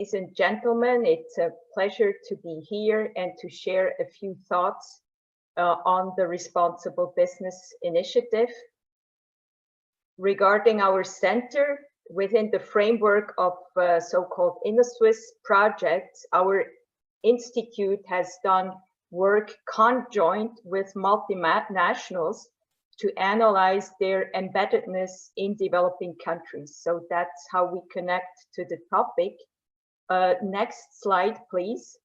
Ladies and gentlemen, it's a pleasure to be here and to share a few thoughts on the Responsible Business Initiative. Regarding our center, within the framework of so-called InnoSwiss projects, our institute has done work conjoint with multinationals to analyze their embeddedness in developing countries. So that's how we connect to the topic. Next slide, please.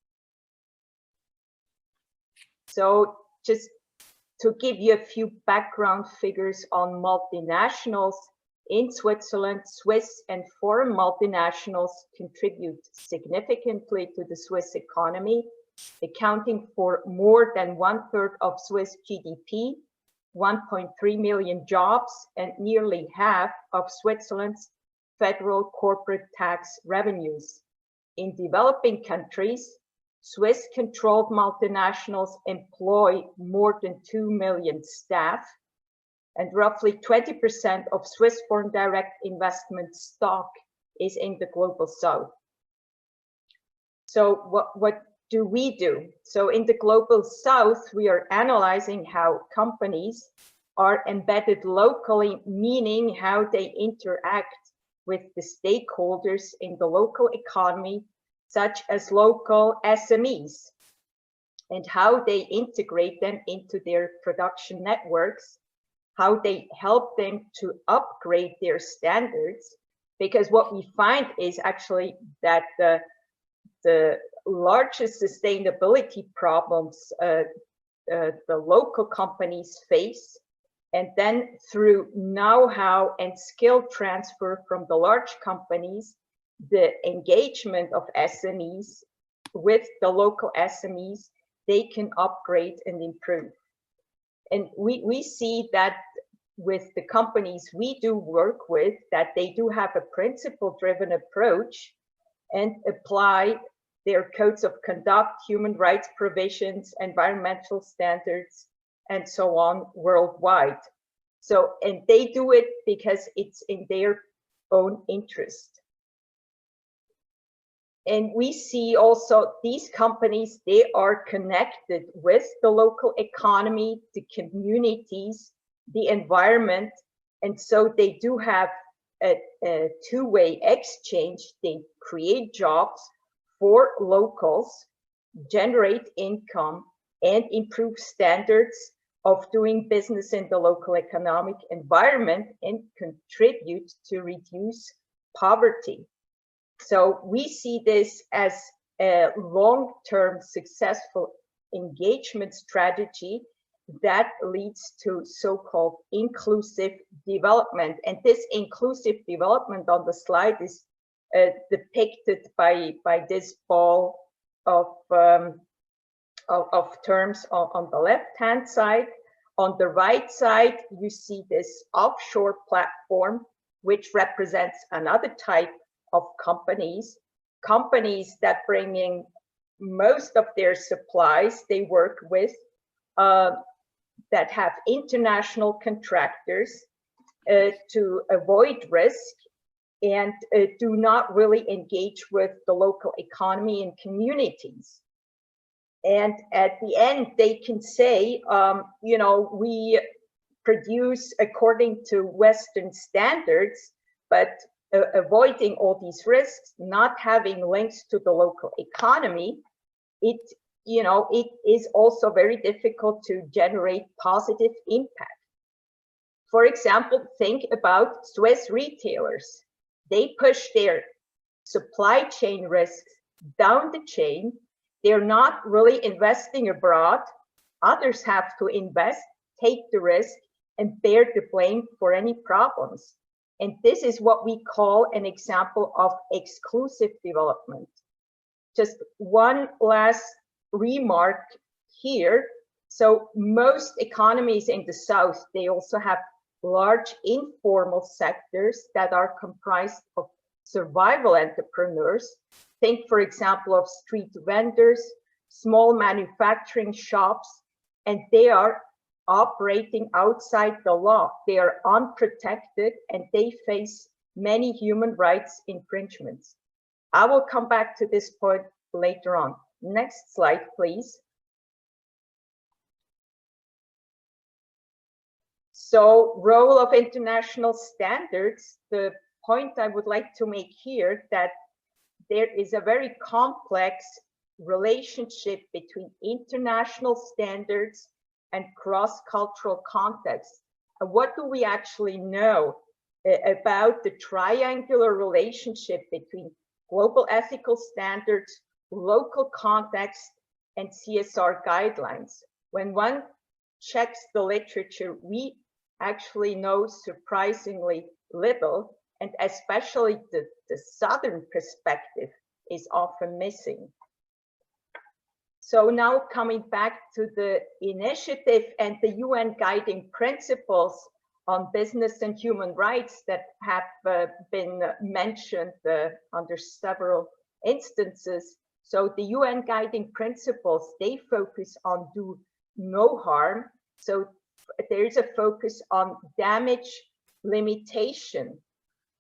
So just to give you a few background figures on multinationals, in Switzerland, Swiss and foreign multinationals contribute significantly to the Swiss economy, accounting for more than 1/3 of Swiss GDP, 1.3 million jobs, and nearly half of Switzerland's federal corporate tax revenues. In developing countries, Swiss-controlled multinationals employ more than 2 million staff, and roughly 20% of Swiss foreign direct investment stock is in the global south. So what do we do? So in the global south, we are analyzing how companies are embedded locally, meaning how they interact with the stakeholders in the local economy, such as local SMEs, and how they integrate them into their production networks, how they help them to upgrade their standards, because what we find is actually that the largest sustainability problems the local companies face, and then through know-how and skill transfer from the large companies, the engagement of SMEs with the local SMEs, they can upgrade and improve. And we see that with the companies we do work with, that they do have a principle-driven approach and apply their codes of conduct, human rights provisions, environmental standards, and so on worldwide. So, and they do it because it's in their own interest. And we see also these companies, they are connected with the local economy, the communities, the environment. And so they do have a two-way exchange. They create jobs for locals, generate income, and improve standards of doing business in the local economic environment, and contribute to reduce poverty. So we see this as a long-term successful engagement strategy that leads to so-called inclusive development. And this inclusive development on the slide is depicted by this ball of terms on the left-hand side. On the right side, you see this offshore platform, which represents another type of companies that bring in most of their supplies they work with, that have international contractors to avoid risk, and do not really engage with the local economy and communities. And at the end, they can say, you know, we produce according to Western standards, but avoiding all these risks, not having links to the local economy, it is also very difficult to generate positive impact. For example, think about Swiss retailers. They push their supply chain risks down the chain. They're not really investing abroad. Others have to invest, take the risk, and bear the blame for any problems. And this is what we call an example of exclusive development. Just one last remark here. So most economies in the South, they also have large informal sectors that are comprised of survival entrepreneurs. Think, for example, of street vendors, small manufacturing shops, and they are operating outside the law. They are unprotected and they face many human rights infringements. I will come back to this point later on. Next slide, please. So, role of international standards. The point I would like to make here that there is a very complex relationship between international standards and cross-cultural context. And what do we actually know about the triangular relationship between global ethical standards, local context, and CSR guidelines? When one checks the literature, we actually know surprisingly little, and especially the Southern perspective is often missing. So now coming back to the initiative and the UN guiding principles on business and human rights that have been mentioned under several instances. So the UN guiding principles, they focus on do no harm. So there is a focus on damage limitation.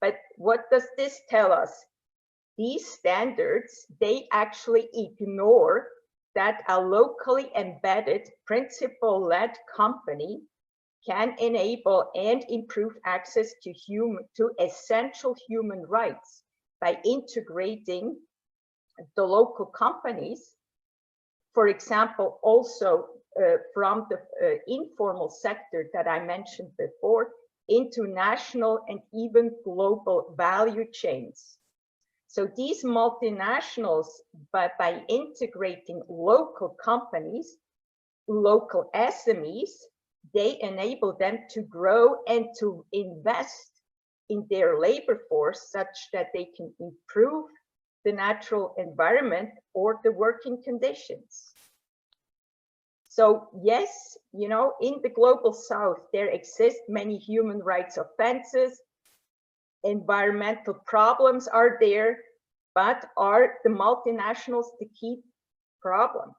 But what does this tell us? These standards, they actually ignore that a locally embedded principle-led company can enable and improve access to essential human rights by integrating the local companies, for example, also from the informal sector that I mentioned before, into national and even global value chains. So these multinationals, by integrating local companies, local SMEs, they enable them to grow and to invest in their labor force such that they can improve the natural environment or the working conditions. So yes, you know, in the global south, there exist many human rights offenses, environmental problems are there, but are the multinationals the key problem?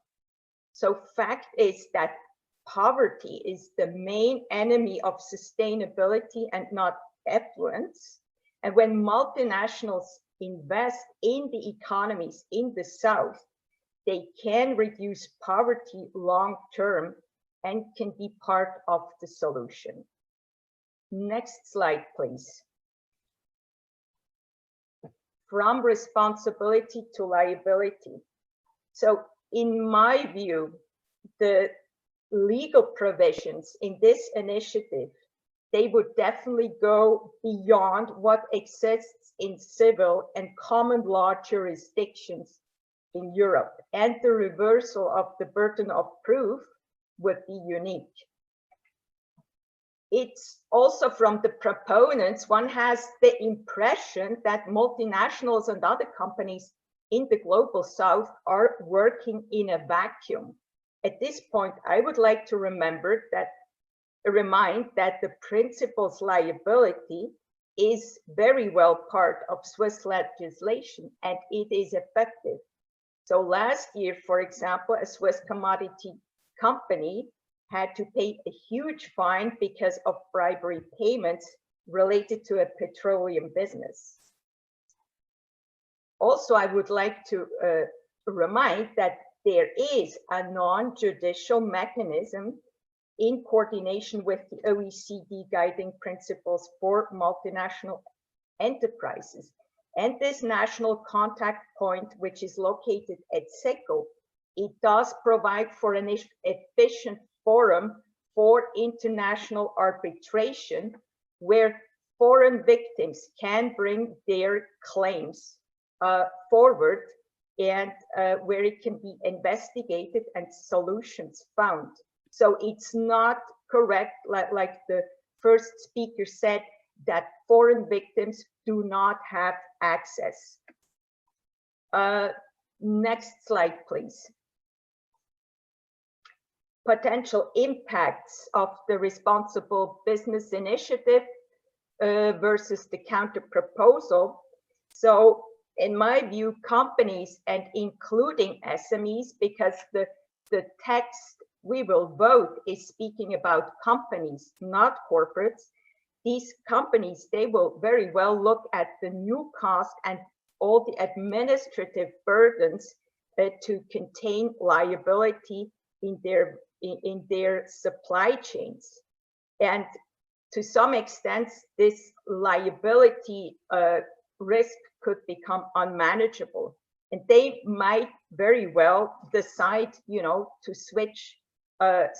So fact is that poverty is the main enemy of sustainability and not affluence. And when multinationals invest in the economies in the south, they can reduce poverty long term and can be part of the solution. Next slide, please. From responsibility to liability. So in my view, the legal provisions in this initiative, they would definitely go beyond what exists in civil and common law jurisdictions in Europe, and the reversal of the burden of proof would be unique. It's also from the proponents, one has the impression that multinationals and other companies in the global south are working in a vacuum. At this point, I would like to remind that the principal's liability is very well part of Swiss legislation and it is effective. So last year, for example, a Swiss commodity company had to pay a huge fine because of bribery payments related to a petroleum business. Also, I would like to remind that there is a non-judicial mechanism in coordination with the OECD guiding principles for multinational enterprises. And this national contact point, which is located at SECO, it does provide for an efficient forum for international arbitration where foreign victims can bring their claims forward and where it can be investigated and solutions found. So it's not correct, like the first speaker said, that foreign victims do not have access. Next slide, please. Potential impacts of the responsible business initiative versus the counter proposal. So in my view, companies and including SMEs, because the text we will vote is speaking about companies, not corporates. These companies, they will very well look at the new cost and all the administrative burdens to contain liability in their supply chains. And to some extent, this liability risk could become unmanageable. And they might very well decide, you know, to switch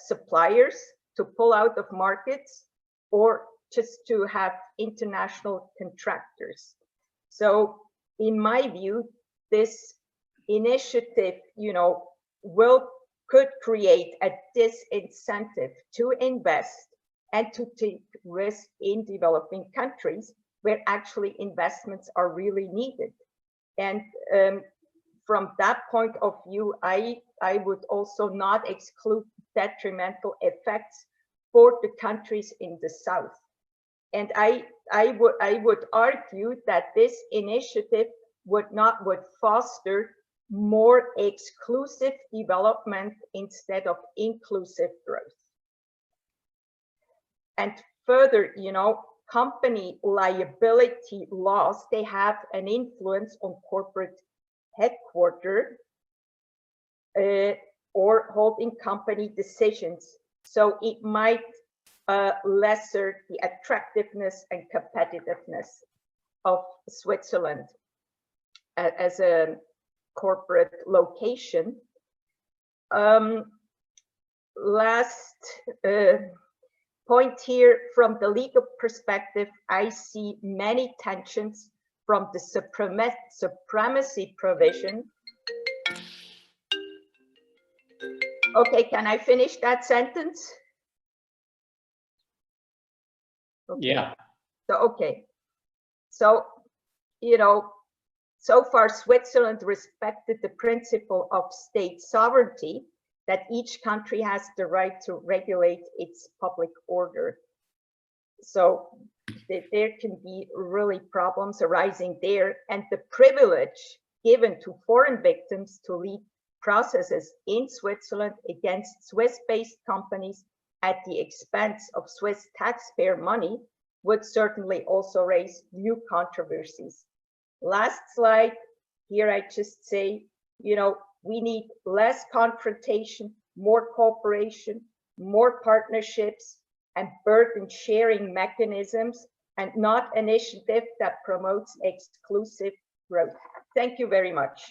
suppliers, to pull out of markets, or just to have international contractors. So in my view, this initiative, you know, could create a disincentive to invest and to take risk in developing countries where actually investments are really needed. And from that point of view, I would also not exclude detrimental effects for the countries in the South. And I would argue that this initiative would foster more exclusive development instead of inclusive growth. And further, you know, company liability laws, they have an influence on corporate headquarters or holding company decisions. So it might lesser the attractiveness and competitiveness of Switzerland as a corporate location. Last point here, from the legal perspective, I see many tensions from the supremacy provision. Okay, can I finish that sentence? Okay. Yeah. So, you know, so far Switzerland respected the principle of state sovereignty, that each country has the right to regulate its public order. So there can be really problems arising there, and the privilege given to foreign victims to lead processes in Switzerland against Swiss-based companies at the expense of Swiss taxpayer money would certainly also raise new controversies. Last slide, here I just say, you know, we need less confrontation, more cooperation, more partnerships, and burden sharing mechanisms, and not initiative that promotes exclusive growth. Thank you very much.